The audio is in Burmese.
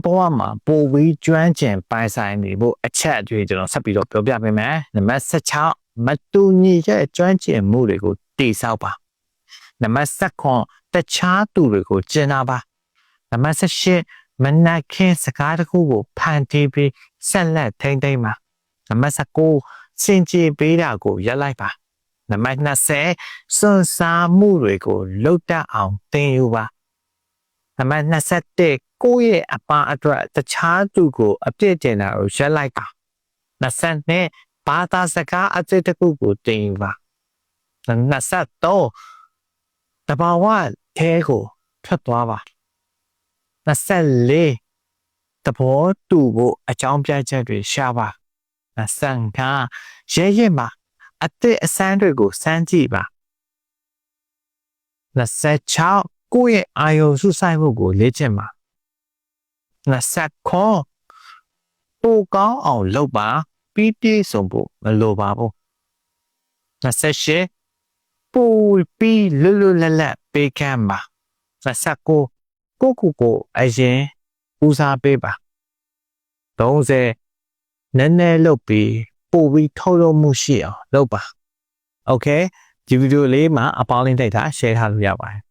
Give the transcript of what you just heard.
ဘောမှာပိုပြီးကျွမ်းကျင်ပိုင်ဆိုင်နေဖို့အချက်အတွေ့ကျွန်တော်ဆက်ပြီးတော့ပြောပြပေးမယ်နံပါတ်16မတူညီတဲ့ကျွမ်းကျင်မှုတွေကိုတည်ဆောက်ပါနံပါတ်19တခြားသူတွေကိုကျင့်တာပါနံပါတ်18မနက်ခင်းစကားတစ်ခုကိုဖန်တီးပြီးဆက်လက်ထိန်းသိမ်းပါနံပါတ်19စင်ကြယ်ပေးတာကိုရပ်လိုက်ပါနံပါတ်20စွန့်စားမှုတွေကိုလှုပ်တတ်အောင်သင်ယူပါနံပါတ်21ကိုယ့်ရဲ့အပါအတွက်တခြားသူကိုအပြစ်တင်တာကိုရပ်လိုက်ပါ22ဘာသာစကားအသစ်တစ်ခုကိုသင်ယူပါ23တဘာဝထဲကိုထွက်သွားပါ24သဘောတူဖို့အကြောင်းပြချက်တွေရှာပါ25ရဲရဲမှာအသစ်အဆန်းတွေကိုစမ်းကြည့်ပါ26ကိုယ့်ရဲ့အာရုံစုဆိုင်မှုကိုလေ့ကျင့်ပါ29ပိုကောင်းအောင်လုပ်ပါပြီးပြည့်စုံဖို့မလိုပါဘူး28ပိုပြီးလွတ်လွတ်လပ်လပ်ပေးကမ်းပါ29ကိုအရင်ဦးစားပေးပါ30နည်းနည်းလုပ်ပြီးပိုပြီးထုတ်လုပ်မှုရှိအောင်လုပ်ပါโอเคဒီဗီဒီယိုလေးမှာအပေါင်းလင်းတိုက်တာ share ထားလို့ရပါတယ်